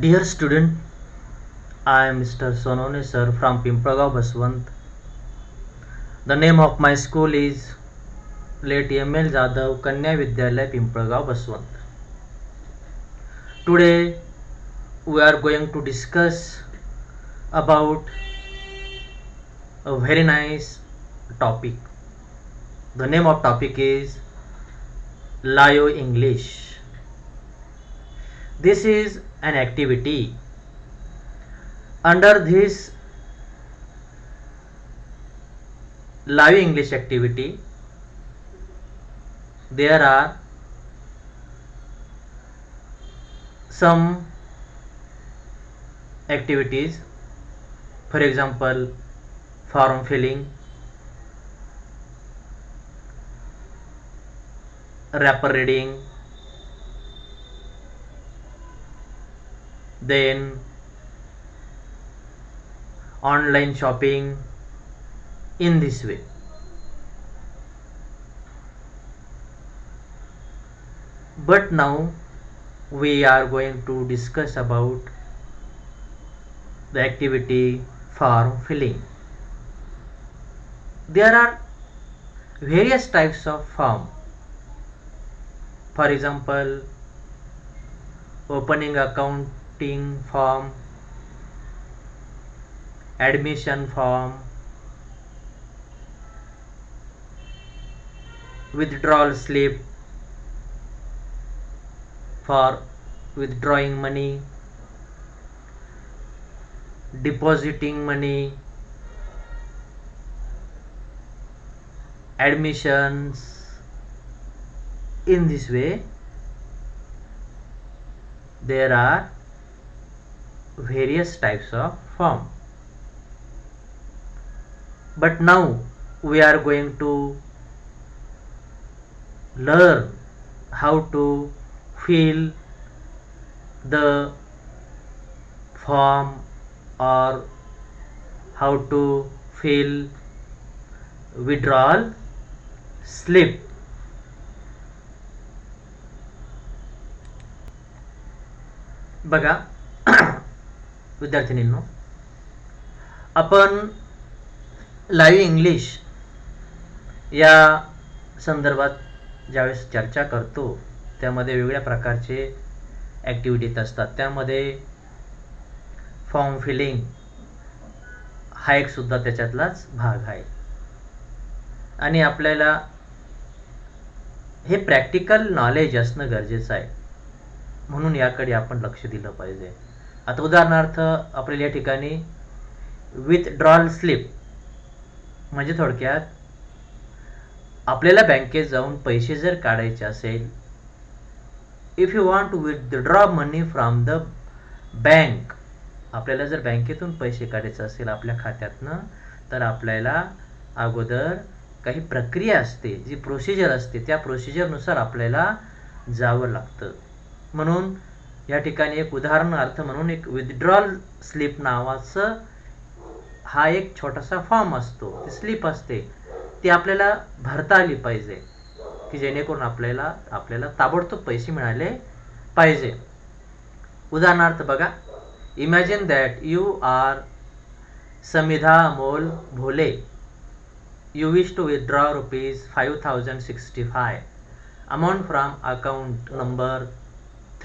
Dear student, I am Mr. Sonone sir from Pimpalgaon Baswant. The name of my school is Late M.L. Jadhav Kanya Vidyalaya Pimpalgaon Baswant. Today we are going to discuss about a very nice topic. The name of topic is Layo English. This is an activity. Under this Layo English activity, there are some activities, for example form filling, wrapper reading, then online shopping, in this way. But now we are going to discuss about the activity form filling. There are various types of form. For example, opening accounting form, admission form, withdrawal slip for withdrawing money, depositing money, admissions. In this way, there are various types of form. But now we are going to learn how to fill the form or how to fill withdrawal slip. बघा विद्यार्थिनींनो, आपण live English या संदर्भात ज्यावेळेस चर्चा करतो त्यामध्ये वेगवेगळ्या प्रकारचे ॲक्टिव्हिटीज असतात. त्यामध्ये फॉर्म फिलिंग हा एक सुद्धा त्याच्यातलाच भाग आहे. आणि आपल्याला हे प्रॅक्टिकल नॉलेज असणं गरजेचं आहे, म्हणून याकडे आपण लक्ष दिलं पाहिजे. आता उदाहरणार्थ आपल्याला या ठिकाणी विथड्रॉल स्लिप म्हणजे थोडक्यात आपल्याला बँकेत जाऊन पैसे जर काढायचे असेल, if you want to withdraw money from the bank, आपल्याला जर बँकेतून पैसे काढायचे असेल आपल्या खात्यातनं, तर आपल्याला अगोदर काही प्रक्रिया असते, जी प्रोसिजर असते, त्या प्रोसिजरनुसार आपल्याला जावं लागतं. म्हणून या ठिकाणी एक उदाहरणार्थ म्हणून एक विथड्रॉल स्लिप नावाचं हा एक छोटासा फॉर्म असतो, ती स्लिप असते, ती आपल्याला भरता आली पाहिजे की जेणेकरून आपल्याला ताबडतोब पैसे मिळाले पाहिजे. उदाहरणार्थ बघा, imagine that you R Samidha Amol Bhole. You wish to withdraw rupees 5065 amount from account number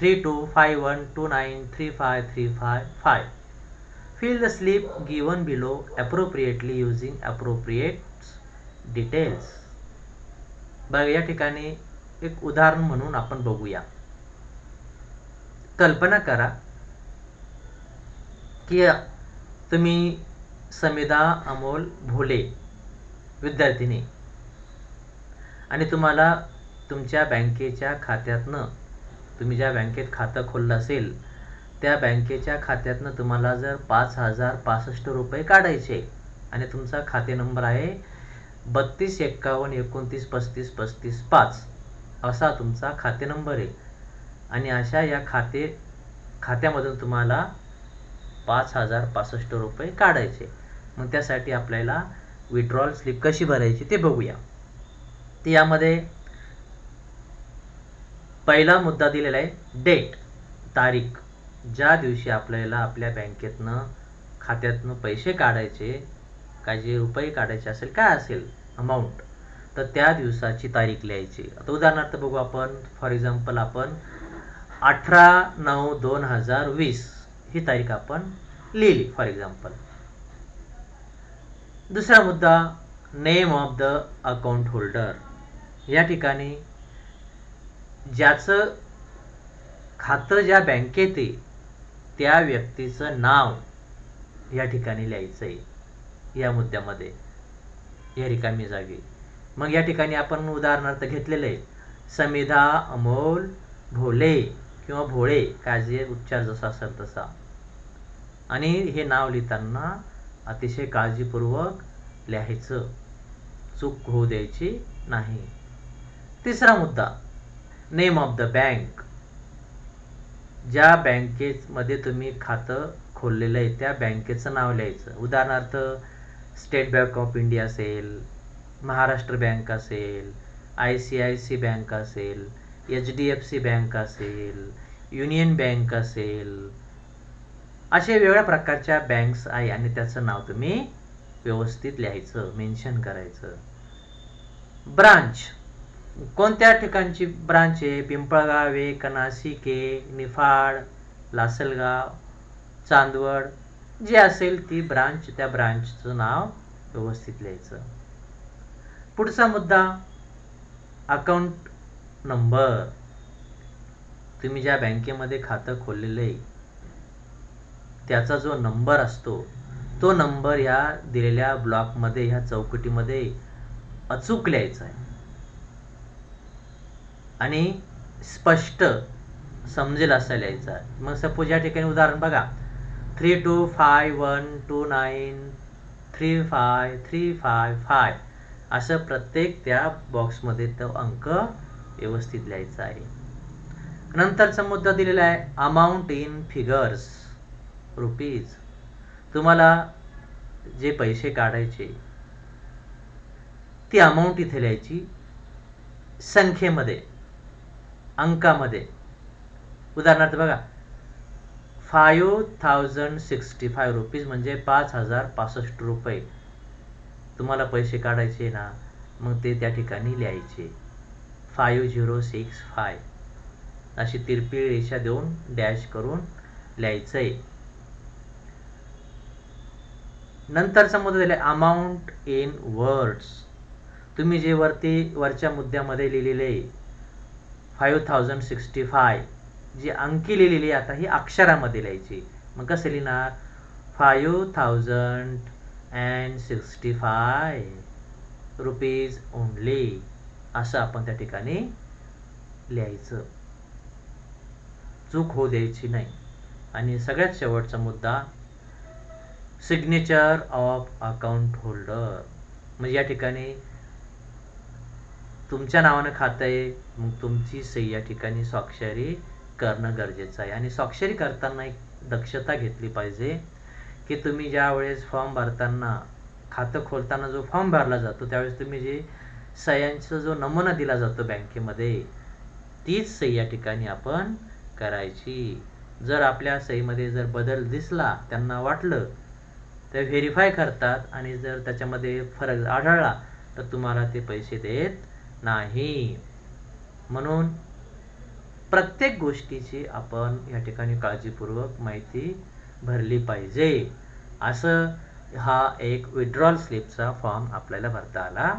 3251293535. Fill the slip given below appropriately using appropriate details. बघा या ठिकाणी एक उदाहरण म्हणून आपण बघूया. कल्पना करा की तुम्ही समिधा अमोल भोले विद्यार्थिनी आणि तुम्हाला तुमच्या बँकेच्या खात्यातनं, तुम्ही ज्या बँकेत खातं खोललं असेल त्या बँकेच्या खात्यातनं तुम्हाला जर 5065 रुपये काढायचे आणि तुमचा खाते नंबर आहे 325129353535 असा तुमचा खाते नंबर आहे. आणि अशा या खात्यामधून तुम्हाला 5065 रुपये काढायचे. मग त्यासाठी आपल्याला विड्रॉल स्लिप कशी भरायची ते बघूया. ते यामध्ये पहिला मुद्दा दिलेला आहे डेट, तारीख. ज्या दिवशी आपल्याला आपल्या बँकेतनं खात्यातनं पैसे काढायचे, काय जे रुपये काढायचे असेल, काय असेल अमाऊंट, तर त्या दिवसाची तारीख लिहायची. आता उदाहरणार्थ बघू आपण. फॉर एक्झाम्पल आपण 18/9/2020 ही तारीख आपण लिहिली फॉर एक्झाम्पल. दुसरा मुद्दा, name of the account holder. या ठिकाणी ज्याचं खातं ज्या बँकेत आहे त्या व्यक्तीचं नाव या ठिकाणी लिहायचं आहे या मुद्द्यामध्ये, या रिकामी जागी. मग या ठिकाणी आपण उदाहरणार्थ घेतलेलं आहे समिधा अमोल भोले किंवा भोळे, काय जे उच्चार जसा असेल तसा. आणि हे नाव लिहिताना अतिशय काळजीपूर्वक लिहायचं, चूक होऊ द्यायची नाही. तिसरा मुद्दा, नेम ऑफ द बँक. ज्या बँकेमध्ये तुम्ही खातं खोललेलं आहे त्या बँकेचं नाव लिहायचं. उदाहरणार्थ स्टेट बँक ऑफ इंडिया असेल, महाराष्ट्र बँक असेल, ICICI बँक असेल, HDFC बँक असेल, युनियन बँक असेल, असे वेगवेगळ्या प्रकारच्या बँक्स आहे आणि त्याचं नाव तुम्ही व्यवस्थित लिहायचं, मेन्शन करायचं. ब्रांच, कोणत्या ठिकाणची ब्रांच आहे, पिंपळगाव आहे का नाशिक आहे, निफाड, लासलगाव, चांदवड, जे असेल ती ब्रांच, त्या ब्रांचचं नाव व्यवस्थित लिहायचं. पुढचा मुद्दा, अकाउंट नंबर. तुम्ही ज्या बँकेमध्ये खातं खोललेलं आहे त्याचा जो नंबर असतो तो नंबर ह्या दिलेल्या ब्लॉकमध्ये, ह्या चौकटीमध्ये अचूक लिहायचा आहे आणि स्पष्ट समजेल असा लिहायचा आहे. मग सपोज या ठिकाणी उदाहरण बघा, 325129353355 असं प्रत्येक त्या बॉक्समध्ये तो अंक व्यवस्थित लिहायचा आहे. नंतरचा मुद्दा दिलेला आहे अमाऊंट इन फिगर्स, रुपीज. तुम्हाला जे पैसे काढायचे ती अमाऊंट इथे लिहायची संख्येमध्ये, अंकामध्ये. उदाहरणार्थ बघा, 5065 रुपीज म्हणजे 5065 रुपये तुम्हाला पैसे काढायचे ना, मग ते त्या ठिकाणी लिहायचे 5065 अशी तिरपी रेषा देऊन डॅश करून लिहायचंय. नंतरचा मुद्दा दिला अमाऊंट इन वर्ड्स. तुम्ही जे वरच्या मुद्द्यामध्ये लिहिलेले 5065 जी अंकी लिहिलेली आता ही अक्षरामध्ये लिहायची. मग कसं लिहिणार, 5065 रुपीज ओनली असं आपण त्या ठिकाणी लिहायचं, चूक होऊ द्यायची नाही. आणि सगळ्यात शेवटचा मुद्दा, सिग्नेचर ऑफ अकाउंट होल्डर. म्हणजे या ठिकाणी तुमच्या नावानं खातं आहे, मग तुमची सही या ठिकाणी स्वाक्षरी करणं गरजेचं आहे. आणि स्वाक्षरी करताना एक दक्षता घेतली पाहिजे की तुम्ही ज्या वेळेस फॉर्म भरताना, खातं खोलताना जो फॉर्म भरला जातो त्यावेळेस तुम्ही जे सह्यांचा जो नमुना दिला जातो बँकेमध्ये तीच सही या ठिकाणी आपण करायची. जर आपल्या सहीमध्ये जर बदल दिसला, त्यांना वाटलं, तर व्हेरीफाय करतात आणि जर त्याच्यामध्ये फरक आढळला तर तुम्हाला ते पैसे देत नाही. म्हणून प्रत्येक गोष्टीची आपण या ठिकाणी काळजीपूर्वक माहिती भरली पाहिजे. असं हा एक विड्रॉल स्लिपचा फॉर्म आपल्याला भरता आला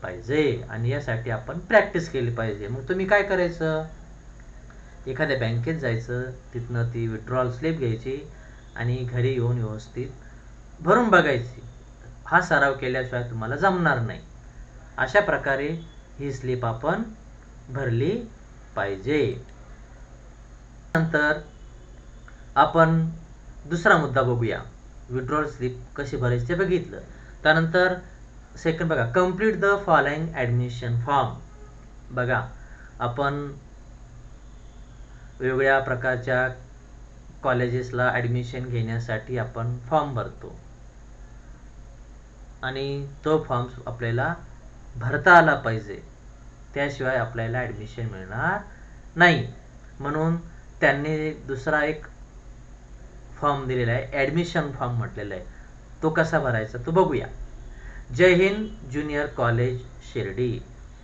पाहिजे आणि यासाठी आपण प्रॅक्टिस केली पाहिजे. मग तुम्ही काय करायचं, एखाद्या बँकेत जायचं, तिथनं ती विड्रॉल स्लिप घ्यायची आणि घरी येऊन व्यवस्थित भरून बघायची. हा सराव केल्याशिवाय तुम्हाला जमणार नाही. अशा प्रकारे ही स्लिप आपण भरली पाहिजे. नंतर आपण दुसरा मुद्दा बघूया, विड्रॉल स्लिप कशी भरायची ते बघितलं. त्यानंतर सेकंड बघा, complete the following admission form. बघा, आपण वेगवेगळ्या प्रकारच्या कॉलेजेसला ॲडमिशन घेण्यासाठी आपण फॉर्म भरतो आणि तो फॉर्म आपल्याला भरता आला पाहिजे, त्याशिवाय आपल्याला ॲडमिशन मिळणार नाही. म्हणून त्यांनी दुसरा एक फॉर्म दिलेला आहे, ॲडमिशन फॉर्म म्हटलेला आहे, तो कसा भरायचा तो बघूया. जय हिंद ज्युनियर कॉलेज शिर्डी.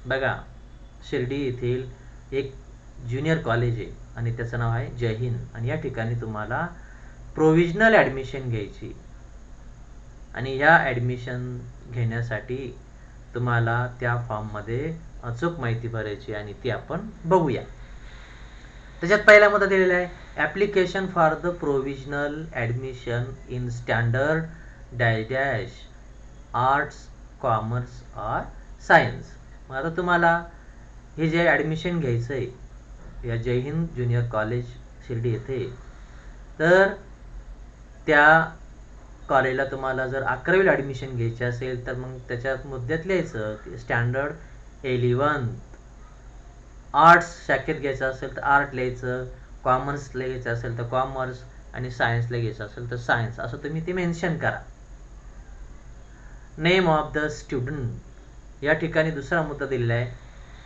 बघा, शिर्डी येथील एक ज्युनियर कॉलेज आहे आणि त्याचं नाव आहे जय हिंद, आणि या ठिकाणी तुम्हाला प्रोव्हिजनल ॲडमिशन घ्यायची. आणि या ॲडमिशन घेण्यासाठी तुम्हाला त्या फॉर्ममध्ये अचूक माहिती भरायची आणि ती आपण बघूया. त्याच्यात पहिला मुद्दा दिलेला आहे, application for the provisional admission in standard dash dash arts, commerce or science. मग आता तुम्हाला हे जे ॲडमिशन घ्यायचं आहे या जय हिंद ज्युनियर कॉलेज शिर्डी येथे, तर त्या कॉलेजला तुम्हाला जर 11वीला ॲडमिशन घ्यायची असेल तर मग त्याच्यात मुद्द्यात लिहायचं की स्टँडर्ड 11th. आर्ट्स शाखेत घ्यायचं असेल तर आर्ट लिहायचं, कॉमर्सला घ्यायचं असेल तर कॉमर्स, आणि सायन्सला घ्यायचं असेल तर सायन्स, असं तुम्ही ते मेन्शन करा. Name of the student. या ठिकाणी दुसरा मुद्दा दिलेला आहे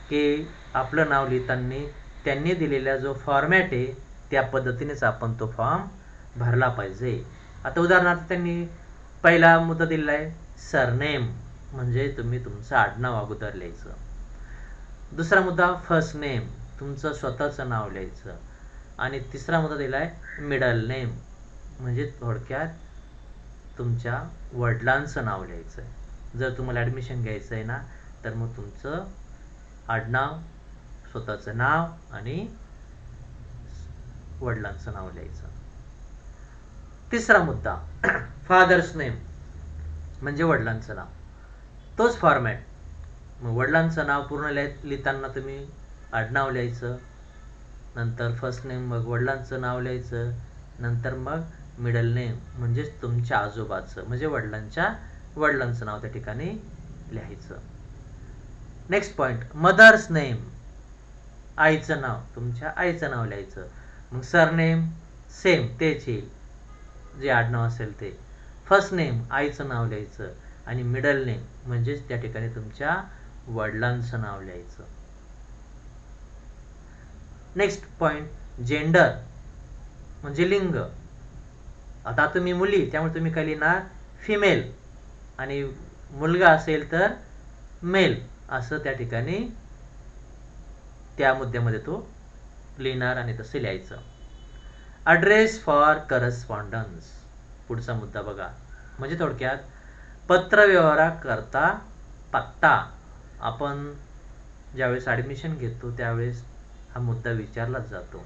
की आपलं नाव लिहिताना त्यांनी दिलेला जो फॉर्मॅट आहे त्या पद्धतीनेच आपण तो फॉर्म भरला पाहिजे. आता उदाहरणार्थ त्यांनी पहिला मुद्दा दिलेला आहे सरनेम, म्हणजे तुम्ही तुमचं आडनाव अगोदर लिहायचं. दुसरा मुद्दा फर्स्ट नेम, तुमचं स्वतःचं नाव लिहायचं. आणि तिसरा मुद्दा दिला आहे मिडल नेम, म्हणजे थोडक्यात तुमच्या वडिलांचं नाव लिहायचं आहे. जर तुम्हाला ॲडमिशन घ्यायचं आहे ना, तर मग तुमचं आडनाव, स्वतःचं नाव आणि वडिलांचं नाव लिहायचं. तिसरा मुद्दा फादर्स नेम, म्हणजे वडिलांचं नाव, तोच फॉर्मॅट. मग वडिलांचं नाव पूर्ण लिहिताना तुम्ही आडनाव लिहायचं, नंतर फर्स्ट नेम, मग वडिलांचं नाव लिहायचं, नंतर मग मिडल नेम म्हणजेच तुमच्या आजोबाचं, म्हणजे वडिलांचं नाव त्या ठिकाणी लिहायचं. नेक्स्ट पॉइंट मदर्स नेम, आईचं नाव, तुमच्या आईचं नाव लिहायचं. मग सरनेम सेम तेच येईल, जे आडनाव असेल ते. फर्स्ट नेम आईचं नाव लिहायचं, आणि मिडल नेम म्हणजेच त्या ठिकाणी तुमच्या वडिलांचं नाव लिहायचं. नेक्स्ट पॉइंट जेंडर, म्हणजे लिंग. आता तुम्ही मुली, त्यामुळे तुम्ही काय लिहिणार फिमेल, आणि मुलगा असेल तर मेल, असं त्या ठिकाणी त्या मुद्द्यामध्ये तो लिहिणार आणि तसे लिहायचं. ॲड्रेस फॉर करस्पॉन्डन्स, पुढचा मुद्दा बघा, म्हणजे थोडक्यात पत्रव्यवहाराकरता पत्ता. आपण ज्यावेळेस ॲडमिशन घेतो त्यावेळेस हा मुद्दा विचारलाच जातो.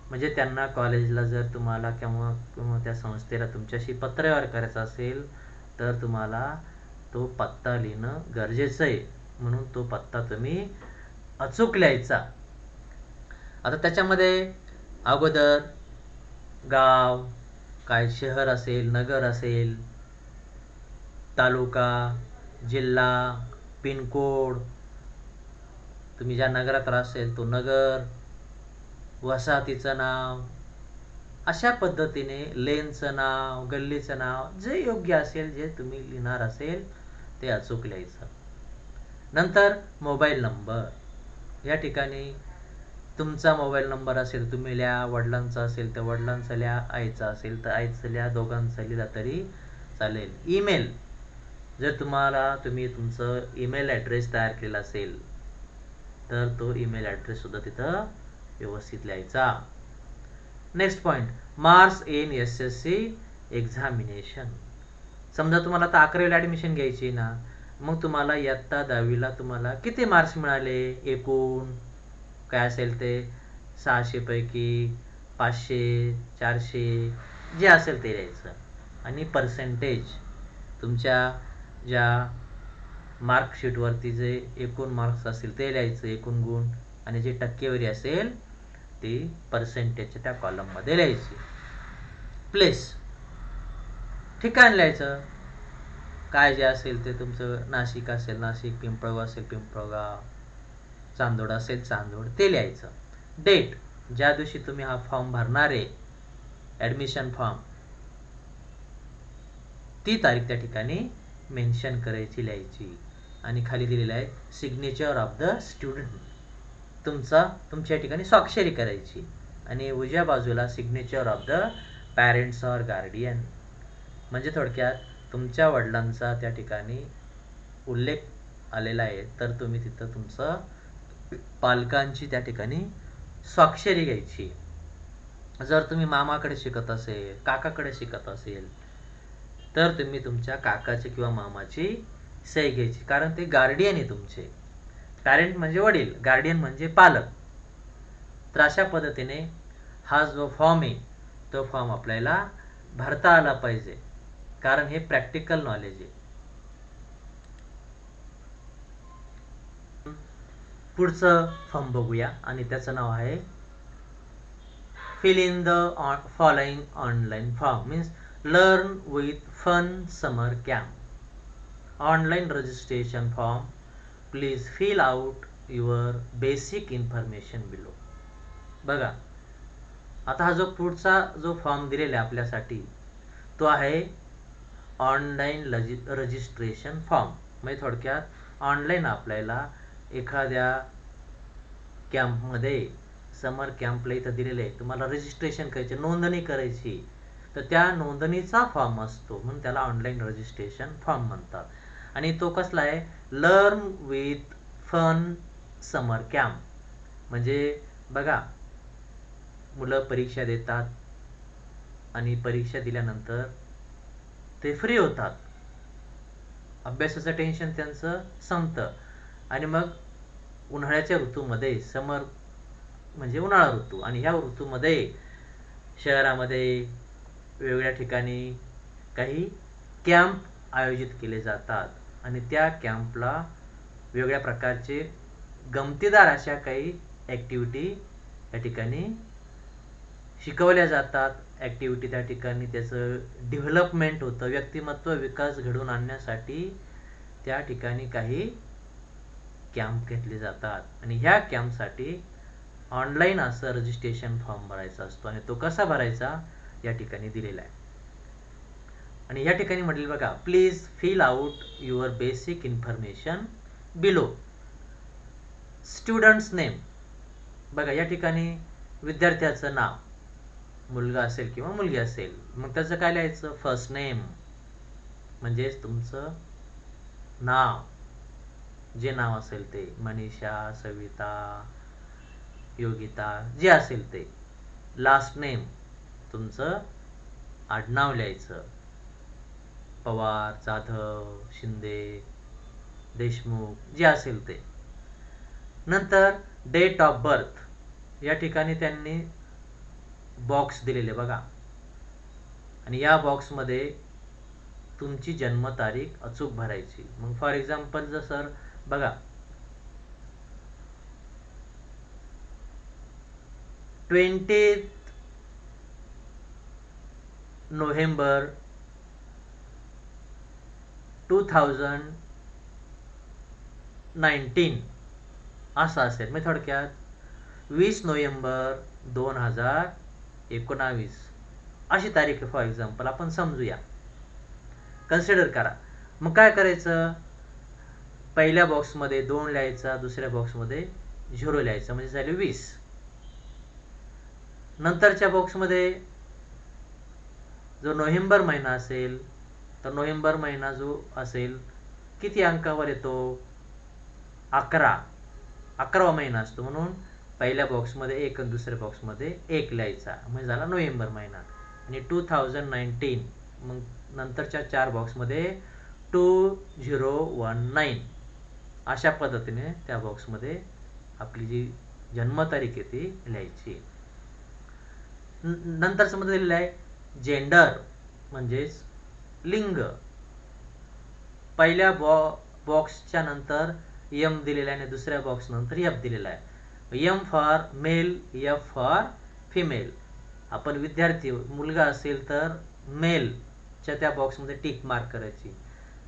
म्हणजे त्यांना कॉलेजला जर तुम्हाला किंवा त्या संस्थेला तुमच्याशी पत्रव्यवहार करायचा असेल तर तुम्हाला तो पत्ता लिहिणं गरजेचं आहे, म्हणून तो पत्ता तुम्ही अचूक लिहायचा. आता त्याच्यामध्ये अगोदर गाव, काय शहर असेल, नगर असेल, तालुका, जिल्हा, पिनकोड, तुम्ही ज्या नगरात असेल तो नगर, वसाहतीचं नाव, अशा पद्धतीने लेनचं नाव, गल्लीचं नाव, जे योग्य असेल, जे तुम्ही लिहिणार असेल ते अचूक लिहायचं. नंतर मोबाईल नंबर, या ठिकाणी तुमचा मोबाईल नंबर असेल तुम्ही लिहा, वडिलांचा असेल तर वडिलांचा लिहा, आईचा असेल तर आईचं लिहा, दोघांचा लिहिला तरी चालेल. ईमेल, जर तुम्ही तुमचं ईमेल ॲड्रेस तयार केला असेल तर तो ईमेल ॲड्रेस सुद्धा तिथं व्यवस्थित लिहायचा. Next point marks in SSC examination. समजा तुम्हाला आता 11वीला ॲडमिशन घ्यायची ना, मग तुम्हाला इयत्ता 10वीला तुम्हाला किती मार्क्स मिळाले, एकूण काय असेल ते 600 पैकी 500, 400 जे असेल ते लिहायचं. आणि पर्सेंटेज, तुमच्या ज्या मार्कशीटवरती जे एकूण मार्क्स असतील ते लिहायचं, एकूण गुण, आणि जी टक्केवारी असेल ती पर्सेंटेजच्या त्या कॉलममध्ये लिहायची. प्लेस, ठिकाण लिहायचं, काय जे असेल ते तुमचं, नाशिक असेल नाशिक, पिंपळगाव असेल पिंपळगाव, चांदोड असेल चांदोड, ते लिहायचं. डेट, ज्या दिवशी तुम्ही हा फॉर्म भरणार आहे ॲडमिशन फॉर्म, ती तारीख त्या ठिकाणी मेन्शन करायची, लिहायची. आणि खाली दिलेलं आहे सिग्नेचर ऑफ द स्टुडंट, तुमच्या ठिकाणी स्वाक्षरी करायची, आणि उजव्या बाजूला signature of the parents or guardian, म्हणजे थोडक्यात तुमच्या वडिलांचा त्या ठिकाणी उल्लेख आलेला आहे तर तुम्ही तिथं तुमचं पालकांची त्या ठिकाणी स्वाक्षरी घ्यायची. जर तुम्ही मामाकडे शिकत असेल, काकाकडे शिकत असेल, तर तुम्ही तुमच्या काकाची किंवा मामाची सही घ्यायची, कारण ते गार्डियन आहे तुमचे. पॅरेंट म्हणजे वडील, गार्डियन म्हणजे पालक. तर अशा पद्धतीने हा जो फॉर्म आहे तो फॉर्म आपल्याला भरता आला पाहिजे, कारण हे प्रॅक्टिकल नॉलेज आहे. पुढचं फॉर्म बघूया आणि त्याचं नाव आहे fill in the following online form, means learn with fun summer camp. Online registration form, please fill out your basic information below. बघा, आता हा जो पुढचा जो फॉर्म दिलेला आहे आपल्यासाठी तो आहे ऑनलाईन रजिस्ट्रेशन फॉर्म. म्हणजे थोडक्यात ऑनलाईन आपल्याला एखाद्या कॅम्पमध्ये, समर कॅम्पला इथं दिलेलं आहे, तुम्हाला रजिस्ट्रेशन करायचे, नोंदणी करायची, तर त्या नोंदणीचा फॉर्म असतो, म्हणून त्याला ऑनलाईन रजिस्ट्रेशन फॉर्म म्हणतात. आणि तो कसला आहे, learn with fun summer camp. म्हणजे बघा, मुलं परीक्षा देतात आणि परीक्षा दिल्यानंतर ते फ्री होतात, अभ्यासाचं टेन्शन त्यांचं संपतं आणि मग उन्हाळ्याच्या ऋतूमध्ये, समर म्हणजे उन्हाळा ऋतू, आणि ह्या ऋतूमध्ये शहरामध्ये वेगवेगळ्या ठिकाणी काही कॅम्प आयोजित केले जातात आणि त्या कॅम्पला वेगवेगळ्या प्रकारचे गमतीदार अशा काही ॲक्टिव्हिटी त्या ठिकाणी शिकवल्या जातात. ॲक्टिव्हिटी त्या ठिकाणी त्याचं डेव्हलपमेंट होतं, व्यक्तिमत्व विकास घडवून आणण्यासाठी त्या ठिकाणी काही कॅम्प घेतले जातात आणि ह्या कॅम्पसाठी ऑनलाईन असं रजिस्ट्रेशन फॉर्म भरायचा असतो आणि तो कसा भरायचा या ठिकाणी दिलेला आहे. आणि या ठिकाणी म्हटले बघा, please fill out your basic information below. Students name, बघा या ठिकाणी विद्यार्थ्याचं नाव, मुलगा असेल किंवा मुलगी असेल, मग त्याचं काय लिहायचं, फर्स्ट नेम म्हणजेच तुमचं नाव, जे नाव असेल ते, मनीषा, सविता, योगिता, जे असेल ते. लास्ट नेम, तुमचं आडनाव लिहायचं, पवार, जाधव, शिंदे, देशमुख, जे असेल ते. नंतर डेट ऑफ बर्थ, या ठिकाणी त्यांनी बॉक्स दिलेले बघा, आणि या बॉक्समध्ये तुमची जन्मतारीख अचूक भरायची. मग फॉर एक्झाम्पल जर सर बघा 20 नोव्हेंबर 2019 असं असेल. मग थोडक्यात 20 नोव्हेंबर 2019 अशी तारीख आहे फॉर एक्झाम्पल, आपण समजूया, कन्सिडर करा. मग काय करायचं, पहिल्या बॉक्समध्ये 2 लिहायचा, दुसऱ्या बॉक्समध्ये 0 लिहायचा, म्हणजे झाले 20. नंतरच्या बॉक्समध्ये जो नोव्हेंबर महिना असेल तर नोव्हेंबर महिना जो असेल किती अंकावर येतो, 11वा महिना असतो, म्हणून पहिल्या बॉक्समध्ये 1 आणि दुसऱ्या बॉक्समध्ये 1 लिहायचा, म्हणजे झाला नोव्हेंबर महिना. आणि 2019, मग नंतरच्या 4 बॉक्समध्ये 2019 अशा पद्धतीने त्या बॉक्समध्ये आपली जी जन्मतारीख आहे ती लिहायची. नंतरचं मध्ये दिलेलं आहे जेंडर, म्हणजेच लिंग. पहिल्या बॉक्सच्या नंतर एम दिलेला आहे आणि दुसऱ्या बॉक्स नंतर एफ दिलेला आहे. M for male, F for female. आपण विद्यार्थी, मुलगा असेल तर मेलच्या त्या बॉक्समध्ये टिक मार्क करायची,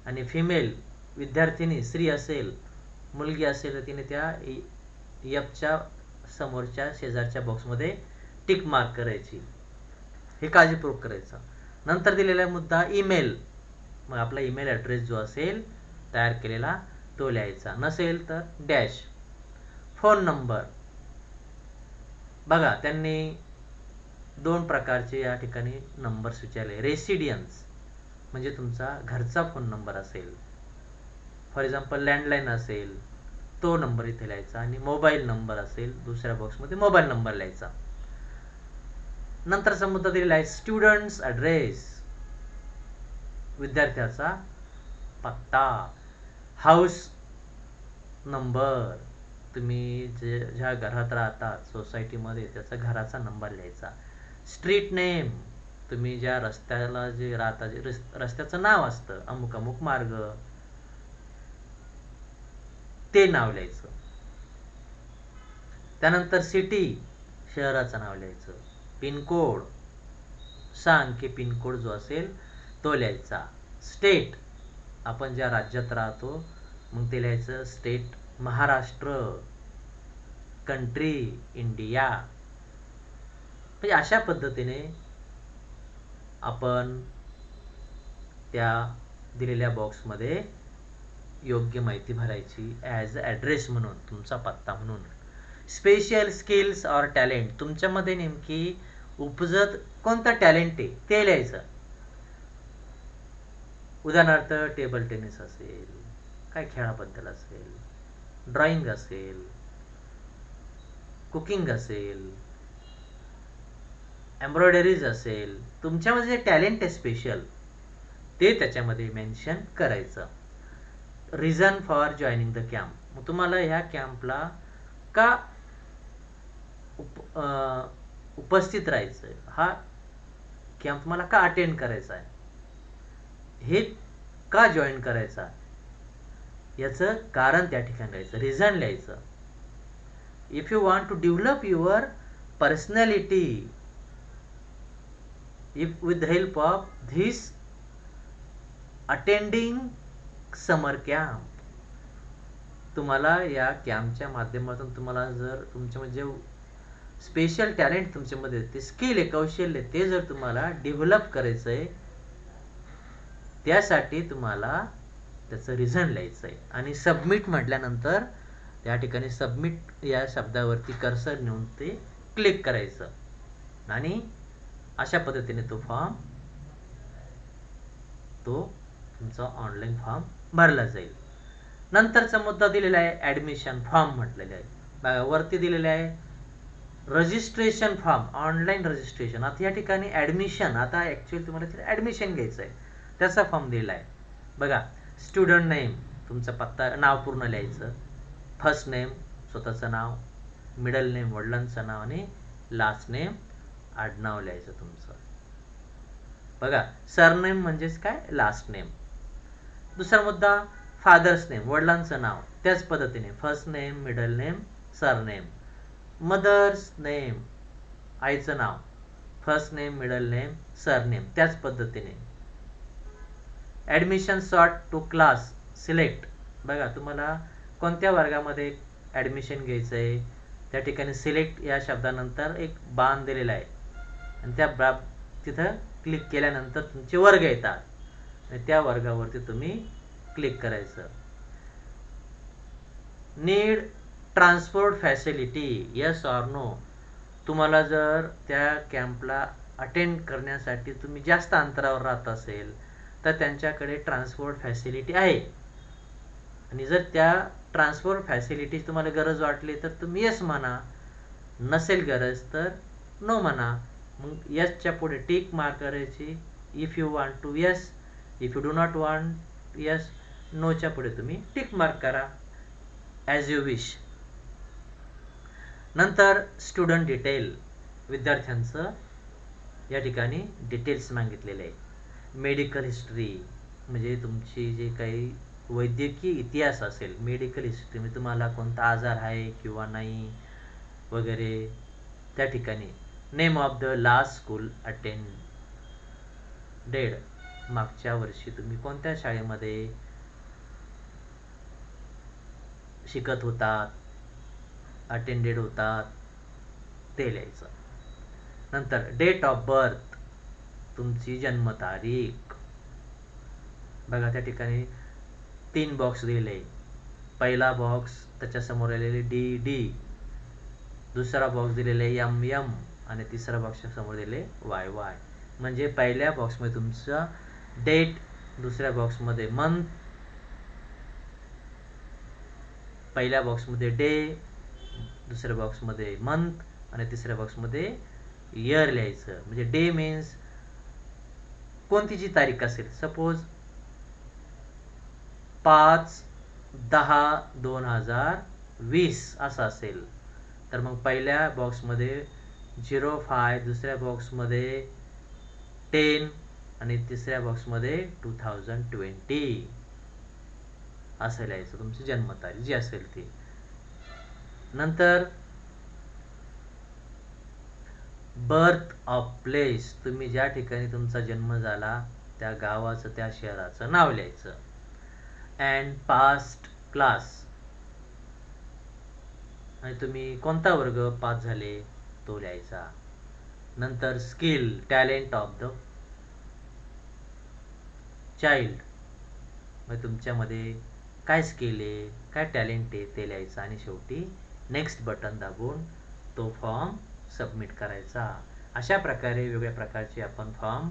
आणि फिमेल विद्यार्थिनी स्त्री असेल, मुलगी असेल तर तिने त्या एफच्या समोरच्या शेजारच्या बॉक्समध्ये टिक मार्क करायची. हे काळजीपूर्वक करायचं. नंतर दिलेला मुद्दा ईमेल, मग आपला ईमेल ॲड्रेस जो असेल तयार केलेला तो लिहायचा, नसेल तर डॅश. फोन नंबर, बघा त्यांनी 2 प्रकारचे या ठिकाणी नंबर्स विचारले. रेसिडेन्स म्हणजे तुमचा घरचा फोन नंबर असेल, फॉर एक्झाम्पल लँडलाईन असेल तो नंबर इथे लिहायचा, आणि मोबाईल नंबर असेल दुसऱ्या बॉक्समध्ये मोबाईल नंबर लिहायचा. नंतरचा मुद्दा दिलेला आहे स्टुडंट्स ॲड्रेस, विद्यार्थ्याचा पत्ता. हाऊस नंबर, तुम्ही ज्या घरात राहतात सोसायटीमध्ये त्याचा घराचा नंबर लिहायचा. स्ट्रीट नेम, तुम्ही ज्या रस्त्याला जे राहता जे रस्त्याचं नाव असतं, अमुक अमुक मार्ग, ते नाव लिहायचं. त्यानंतर सिटी, शहराचं नाव लिहायचं. पिनकोड, 6 अंकी पिनकोड जो असेल तो लिहायचा. स्टेट, आपण ज्या राज्यात राहतो मग ते लिहायचं स्टेट महाराष्ट्र. Country India. म्हणजे अशा पद्धतीने आपण त्या दिलेल्या बॉक्समध्ये योग्य माहिती भरायची ॲज ॲड्रेस म्हणून, तुमचा पत्ता म्हणून. स्पेशल स्किल्स ऑर टॅलेंट, तुमच्यामध्ये नेमकी उपजत कोणतं टॅलेंट आहे ते लिहायचं. उदाहरणार्थ टेबल टेनिस असेल, काय खेळाबद्दल असेल, ड्रॉइंग असेल, कुकिंग असेल, एम्ब्रॉयडरीज असेल, तुमच्यामध्ये जे टॅलेंट आहे स्पेशल ते त्याच्यामध्ये मेन्शन करायचं. Reason for joining the camp, मग तुम्हाला ह्या कॅम्पला का उपस्थित राहायचं आहे, हा कॅम्प तुम्हाला का अटेंड करायचा आहे, हे का जॉईन करायचा, याचं कारण त्या ठिकाणी लिहायचं, रिझन लिहायचं. If you want to develop your personality if with the help of this attending summer camp, तुम्हाला या कॅम्पच्या माध्यमातून तुम्हाला जर तुमच्यामध्ये जे स्पेशल टॅलेंट तुमच्यामध्ये ते स्किल आहे, कौशल्य, ते जर तुम्हाला डेव्हलप करायचं आहे त्यासाठी तुम्हाला त्याचं रिझन लिहायचं आहे. आणि सबमिट म्हटल्यानंतर त्या ठिकाणी सबमिट या शब्दावरती कर्सर नेऊन ते क्लिक करायचं आणि अशा पद्धतीने तो फॉर्म तुमचा ऑनलाईन फॉर्म भरला जाईल. नंतरचा मुद्दा दिलेला आहे ॲडमिशन फॉर्म म्हटलेला आहे. बघा वरती दिलेले आहे रजिस्ट्रेशन फॉर्म, ऑनलाईन रजिस्ट्रेशन. आता या ठिकाणी ॲडमिशन, आता ॲक्च्युअली तुम्हाला ॲडमिशन घ्यायचं आहे त्याचा फॉर्म दिला आहे. बघा स्टुडंट नेम, तुमचा पत्ता, नाव पूर्ण लिहायचं. फर्स्ट नेम स्वतःचं नाव, मिडल नेम वडिलांचं नाव, आणि लास्ट नेम आडनाव लिहायचं तुमचं. बघा सरनेम म्हणजेच काय, लास्ट नेम. दुसरा मुद्दा फादर्स नेम, वडिलांचं नाव, त्याच पद्धतीने first name, middle name, surname. Mother's name, आईचं नाव, first name, middle name, surname, त्याच पद्धतीने. Admission sort to class select, बघा तुम्हाला कोणत्या वर्गामध्ये ॲडमिशन घ्यायचं आहे, त्या ठिकाणी सिलेक्ट या शब्दानंतर एक बाण दिलेला आहे आणि त्या तिथं क्लिक केल्यानंतर तुमचे वर्ग येतात आणि त्या वर्गावरती तुम्ही क्लिक करायचं. Need transport facility, yes or no, तुम्हाला जर त्या कॅम्पला अटेंड करण्यासाठी तुम्ही जास्त अंतरावर राहत असेल तर त्यांच्याकडे ट्रान्सपोर्ट फॅसिलिटी आहे, आणि जर त्या ट्रान्सपोर्ट फॅसिलिटी तुम्हाला गरज वाटली तर तुम्ही येस म्हणा, नसेल गरज तर नो म्हणा. मग येसच्या पुढे टिक मार्क करायची. If you want to yes, if you do not want yes, नोच्या पुढे तुम्ही टिक मार्क करा ॲज यू विश. नंतर स्टुडंट डिटेल, विद्यार्थ्यांचं या ठिकाणी डिटेल्स मागितलेले आहे. मेडिकल हिस्ट्री म्हणजे तुमची जे काही वैद्यकीय इतिहास असेल, मेडिकल हिस्ट्री म्हणजे तुम्हाला कोणता आजार आहे किंवा नाही वगैरे, त्या ठिकाणी. Name of the last school attended, मागच्या वर्षी तुम्ही कोणत्या शाळेमध्ये शिकत होतात, अटेंडेड होतात, ते लिहायचं. नंतर डेट ऑफ बर्थ, तुमची जन्मतारीख. बघा त्या ठिकाणी 3 बॉक्स दिले. पहिला बॉक्स त्याच्यासमोर आलेले डी, दुसरा बॉक्स दिलेला आहे MM, आणि तिसऱ्या बॉक्सच्या समोर दिले वाय वाय. म्हणजे पहिल्या बॉक्समध्ये तुमचा डेट, दुसऱ्या बॉक्समध्ये मंथ, पहिल्या बॉक्समध्ये डे, दुसऱ्या बॉक्समध्ये मंथ आणि तिसऱ्या बॉक्समध्ये इयर लिहायचं. म्हणजे डे मीन्स कोणती जी तारीख असेल, सपोज 5/10/2020 असं असेल तर मग पहिल्या बॉक्समध्ये 05, दुसऱ्या बॉक्समध्ये 10 आणि तिसऱ्या बॉक्समध्ये 2020 असं लिहायचं तुमची जन्मतारीख जी असेल ती. नंतर बर्थ ऑफ प्लेस, तुम्ही ज्या ठिकाणी तुमचा जन्म झाला त्या गावाचं, त्या शहराचं नाव लिहायचं. अँड पास्ट क्लास, आणि तुम्ही कोणता वर्ग पास झाले तो लिहायचा. नंतर skill, talent of the child, मग तुमच्यामध्ये काय स्किल आहे, काय टॅलेंट आहे ते लिहायचं. आणि शेवटी नेक्स्ट बटन दाबून तो फॉर्म सबमिट करायचा. अशा प्रकारे वेगवेगळ्या प्रकारचे आपण फॉर्म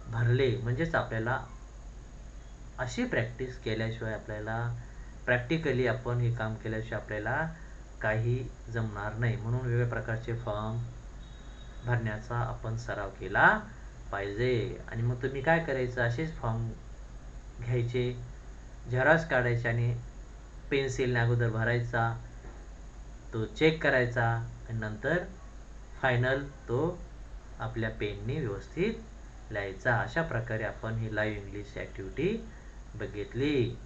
भरले म्हणजेच आपल्याला अशी प्रॅक्टिस केल्याशिवाय, आपल्याला प्रॅक्टिकली आपण हे काम केल्याशिवाय आपल्याला काही जमणार नाही. म्हणून वेगवेगळ्या प्रकारचे फॉर्म भरण्याचा आपण सराव केला पाहिजे. आणि मग तुम्ही काय करायचं, असेच फॉर्म घ्यायचे, झेरॉक्स काढायचे आणि पेन्सिलने अगोदर भरायचा, तो चेक करायचा आणि नंतर फायनल तो आपल्या पेनने व्यवस्थित लिहायचा. अशा प्रकारे आपण ही लाईव्ह इंग्लिश ॲक्टिव्हिटी बघितली.